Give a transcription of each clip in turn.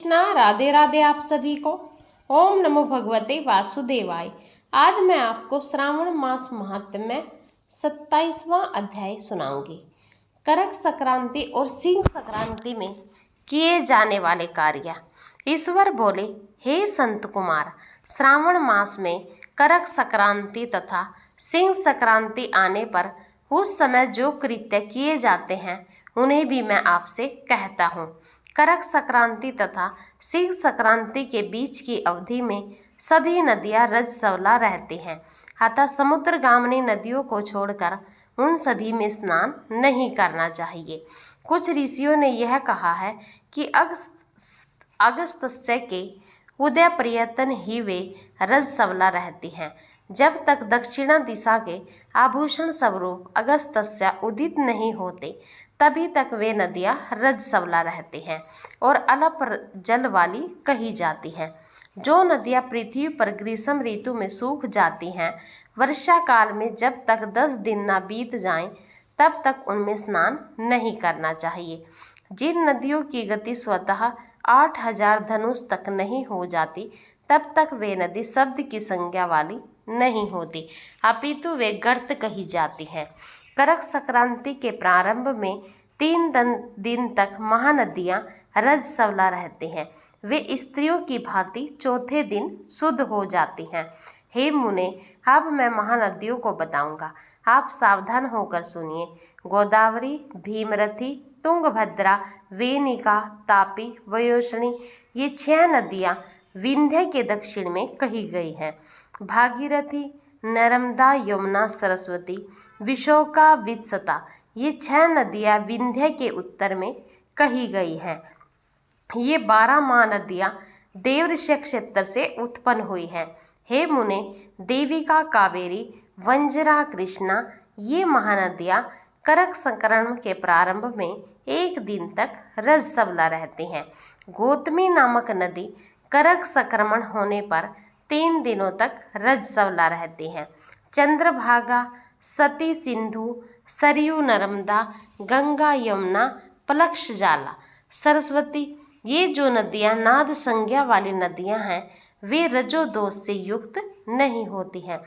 कृष्णा, राधे राधे आप सभी को। ओम नमो भगवते वासुदेवाय। आज मैं आपको श्रावण मास महात्म्य 27वां अध्याय सुनाऊंगी। करक संक्रांति और सिंह संक्रांति में किए जाने वाले कार्य। ईश्वर बोले, हे संत कुमार, श्रावण मास में करक संक्रांति तथा सिंह संक्रांति आने पर उस समय जो कृत्य किए जाते हैं उन्हें भी मैं आपसे कहता हूँ। करक संक्रांति तथा सिंह संक्रांति के बीच की अवधि में सभी नदियां रजस्वला रहती हैं, अतः समुद्रगामिनी नदियों को छोड़कर उन सभी में स्नान नहीं करना चाहिए। कुछ ऋषियों ने यह कहा है कि अगस्त्य के उदय पर्यतन ही वे रजस्वला रहती हैं। जब तक दक्षिणा दिशा के आभूषण स्वरूप अगस्त्य उदित नहीं होते तभी तक वे नदियां रजस्वला रहती हैं और अल्प जल वाली कही जाती हैं। जो नदियां पृथ्वी पर ग्रीष्म ऋतु में सूख जाती हैं, वर्षा काल में जब तक 10 दिन न बीत जाएं तब तक उनमें स्नान नहीं करना चाहिए। जिन नदियों की गति स्वतः 8000 धनुष तक नहीं हो जाती तब तक वे नदी शब्द की संज्ञा वाली नहीं होती, अपितु वे गर्त कही जाती हैं। करक संक्रांति के प्रारंभ में 3 दिन तक महानदियां रजस्वला रहती हैं। वे स्त्रियों की भांति चौथे दिन शुद्ध हो जाती हैं। हे मुने, अब मैं महानदियों को बताऊंगा, आप सावधान होकर सुनिए। गोदावरी, भीमरथी, तुंगभद्रा, वेनिका, तापी, वयोष्णी, ये 6 नदियां विंध्य के दक्षिण में कही गई हैं। भागीरथी, नर्मदा, यमुना, सरस्वती, विशोका, वित्सता, ये 6 नदियां विंध्य के उत्तर में कही गई हैं। ये 12 महानदियां देवऋषि क्षेत्र से उत्पन्न हुई हैं। हे मुने, देविका, कावेरी, वंजरा, कृष्णा, ये महानदियां करक संक्रमण के प्रारंभ में 1 दिन तक रजस्वला रहती हैं। गौतमी नामक नदी करक संक्रमण होने पर 3 दिनों तक रजस्वला रहती हैं। चंद्रभागा, सती, सिंधु, सरयू, नर्मदा, गंगा, यमुना, पलक्षजाला, सरस्वती, ये जो नदियां नाद संज्ञा वाली नदियां हैं वे रजो दोष से युक्त नहीं होती हैं।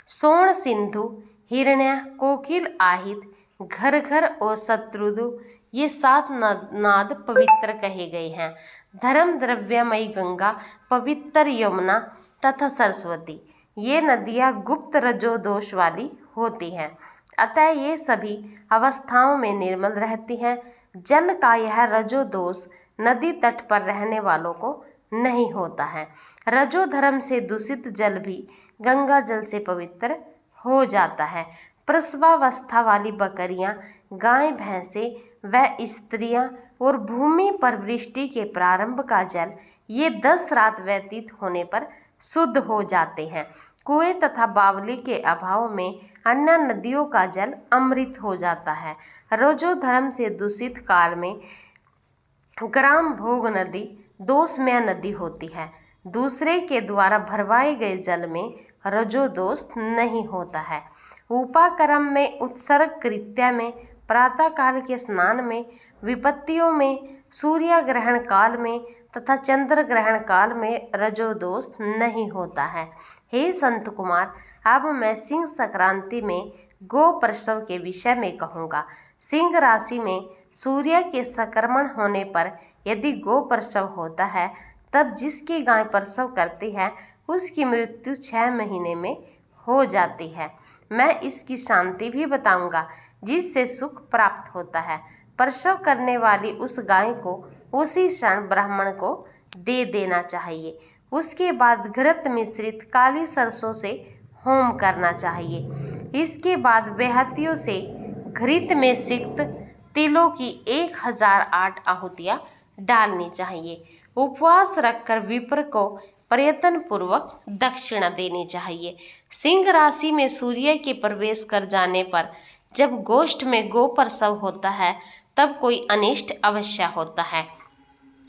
सोण, सिंधु, हिरण्य, कोकिल, आहित, घरघर और शत्रुदु, ये 7 नाद पवित्र कहे गए हैं। धर्म द्रव्यमयी गंगा, पवित्र यमुना तथा सरस्वती, ये नदियां गुप्त रजो दोष वाली होती हैं, अतः ये सभी अवस्थाओं में निर्मल रहती हैं। जल का यह रजो दोष नदी तट पर रहने वालों को नहीं होता है। रजो धर्म से दूषित जल भी गंगा जल से पवित्र हो जाता है। प्रसवावस्था वाली बकरियां, गाय, भैंसे व स्त्रियां और भूमि पर वृष्टि के प्रारंभ का जल, ये 10 रात व्यतीत होने पर शुद्ध हो जाते हैं। कुएं तथा बावली के अभाव में अन्य नदियों का जल अमृत हो जाता है। रजो धर्म से दूषित काल में ग्राम भोग नदी दोषमय नदी होती है। दूसरे के द्वारा भरवाए गए जल में रजो दोष नहीं होता है। उपाकर्म में, उत्सर्ग कृत्य में, प्रातःकाल के स्नान में, विपत्तियों में, सूर्य ग्रहण काल में तथा चंद्र ग्रहण काल में रजो दोष नहीं होता है। हे संत कुमार, अब मैं सिंह संक्रांति में गो प्रसव के विषय में कहूँगा। सिंह राशि में सूर्य के संक्रमण होने पर यदि गो प्रसव होता है तब जिसकी गाय प्रसव करती है उसकी मृत्यु 6 महीने में हो जाती है। मैं इसकी शांति भी बताऊंगा जिससे सुख प्राप्त होता है। प्रसव करने वाली उस गाय को उसी क्षण ब्राह्मण को दे देना चाहिए। उसके बाद घृत मिश्रित काली सरसों से होम करना चाहिए। इसके बाद बेहतियों से घृत में सिक्त तिलों की 1008 आहुतियाँ डालनी चाहिए। उपवास रखकर विप्र को प्रयत्न पूर्वक दक्षिणा देनी चाहिए। सिंह राशि में सूर्य के प्रवेश कर जाने पर जब गोष्ठ में गो प्रसव होता है तब कोई अनिष्ट अवश्य होता है।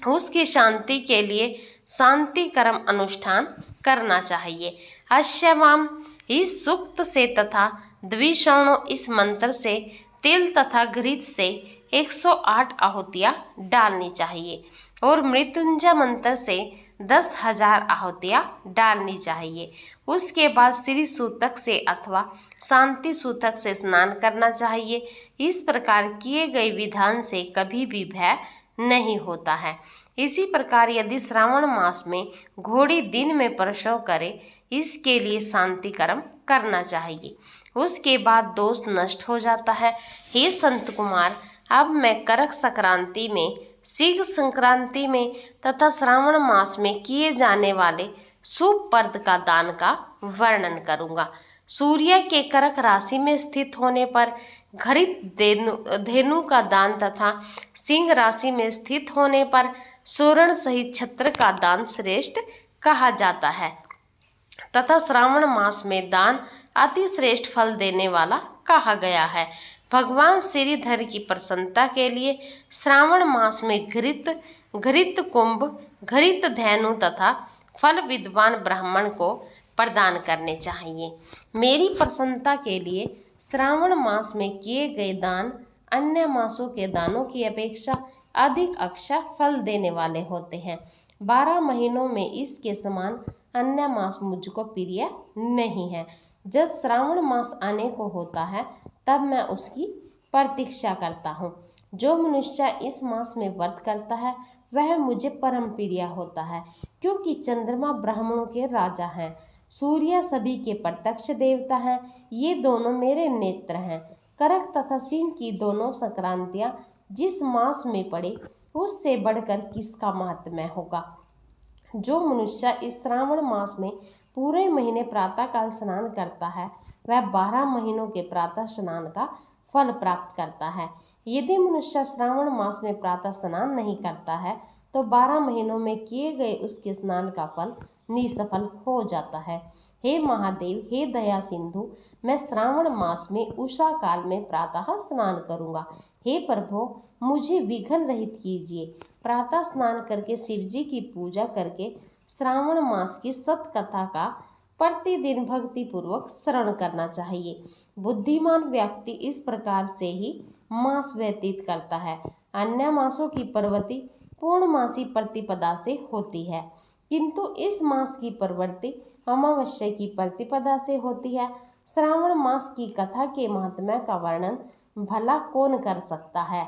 उसकी शांति के लिए शांति कर्म अनुष्ठान करना चाहिए। अश्यवाम, इस सूक्त से तथा द्विषणो, इस मंत्र से तिल तथा घृत से 108 आहुतियाँ डालनी चाहिए। और मृत्युंजय मंत्र से 10,000 आहुतियाँ डालनी चाहिए। उसके बाद श्री सूतक से अथवा शांति सूतक से स्नान करना चाहिए। इस प्रकार किए गए विधान से कभी भी भय नहीं होता है। इसी प्रकार यदि श्रावण मास में घोड़ी दिन में प्रसव करे, इसके लिए शांति कर्म करना चाहिए। उसके बाद दोष नष्ट हो जाता है। हे संत कुमार, अब मैं करक संक्रांति में, सिंह संक्रांति में तथा श्रावण मास में किए जाने वाले शुभ पर्द का दान का वर्णन करूंगा। सूर्य के करक राशि में स्थित होने पर घृत धेनु का दान तथा सिंह राशि में स्थित होने पर स्वर्ण सहित छत्र का दान श्रेष्ठ कहा जाता है तथा श्रावण मास में दान अति श्रेष्ठ फल देने वाला कहा गया है। भगवान श्रीधर की प्रसन्नता के लिए श्रावण मास में घृत कुंभ, घृत धेनु तथा फल विद्वान ब्राह्मण को प्रदान करने चाहिए। मेरी प्रसन्नता के लिए श्रावण मास में किए गए दान अन्य मासों के दानों की अपेक्षा अधिक अक्षय फल देने वाले होते हैं। 12 महीनों में इसके समान अन्य मास मुझको प्रिय नहीं है। जब श्रावण मास आने को होता है तब मैं उसकी प्रतीक्षा करता हूँ। जो मनुष्य इस मास में व्रत करता है वह मुझे परम प्रिय होता है, क्योंकि चंद्रमा ब्राह्मणों के राजा हैं, सूर्य सभी के प्रत्यक्ष देवता हैं। ये दोनों मेरे नेत्र हैं। करक तथा सिंह की दोनों संक्रांतियाँ जिस मास में पड़े उससे बढ़कर किसका महात्म्य होगा। जो मनुष्य इस श्रावण मास में पूरे महीने प्रातःकाल स्नान करता है वह 12 महीनों के प्रातः स्नान का फल प्राप्त करता है। यदि मनुष्य श्रावण मास में प्रातः स्नान नहीं करता है तो 12 महीनों में किए गए उसके स्नान का फल निष्फल हो जाता है। हे महादेव, हे दया सिंधु, मैं श्रावण मास में उषा काल में प्रातः स्नान करूंगा। हे प्रभु, मुझे विघ्न रहित कीजिए। प्रातः स्नान करके शिव जी की पूजा करके श्रावण मास की सत कथा का प्रतिदिन भक्ति पूर्वक श्रवण करना चाहिए। बुद्धिमान व्यक्ति इस प्रकार से ही मास व्यतीत करता है। अन्य मासों की प्रवृत्ति पूर्णमासी प्रतिपदा से होती है, किंतु इस मास की प्रवृत्ति अमावस्या की प्रतिपदा से होती है। श्रावण मास की कथा के महात्म्य का वर्णन भला कौन कर सकता है।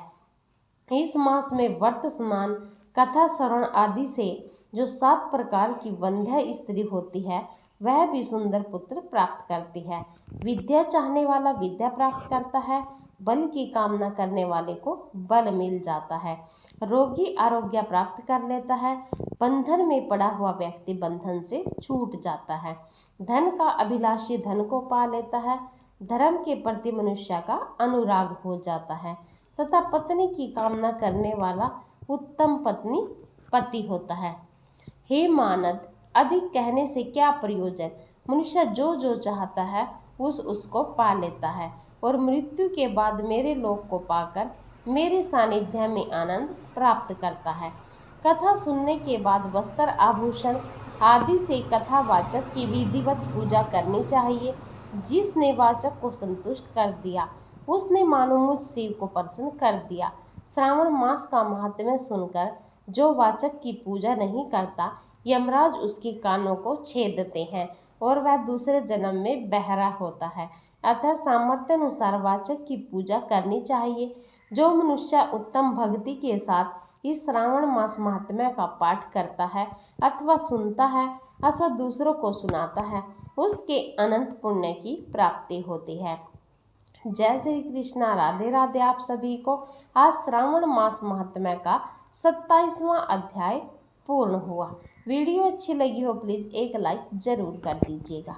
इस मास में व्रत, स्नान, कथा श्रवण आदि से जो 7 प्रकार की वंध्य स्त्री होती है वह भी सुंदर पुत्र प्राप्त करती है। विद्या चाहने वाला विद्या प्राप्त करता है, बल की कामना करने वाले को बल मिल जाता है, रोगी आरोग्य प्राप्त कर लेता है, बंधन में पड़ा हुआ व्यक्ति बंधन से छूट जाता है, धन का अभिलाषी धन को पा लेता है, धर्म के प्रति मनुष्य का अनुराग हो जाता है तथा पत्नी की कामना करने वाला उत्तम पत्नी पति होता है। हे मानद, अधिक कहने से क्या प्रयोजन। मनुष्य जो जो चाहता है उसको पा लेता है और मृत्यु के बाद मेरे लोक को पाकर मेरे सानिध्य में आनंद प्राप्त करता है। कथा सुनने के बाद वस्त्र, आभूषण आदि से कथावाचक की विधिवत पूजा करनी चाहिए। जिसने वाचक को संतुष्ट कर दिया उसने मानो मुझ शिव को प्रसन्न कर दिया। श्रावण मास का महात्म्य सुनकर जो वाचक की पूजा नहीं करता, यमराज उसके कानों को छेदते हैं और वह दूसरे जन्म में बहरा होता है। अतः सामर्थ्य अनुसार वाचक की पूजा करनी चाहिए। जो मनुष्य उत्तम भक्ति के साथ इस श्रावण मास महात्म्य का पाठ करता है अथवा सुनता है अथवा दूसरों को सुनाता है, उसके अनंत पुण्य की प्राप्ति होती है। जय श्री कृष्णा, राधे राधे। आप सभी को आज श्रावण मास महात्म्य का 27वां अध्याय पूर्ण हुआ। वीडियो अच्छी लगी हो प्लीज़ एक लाइक ज़रूर कर दीजिएगा।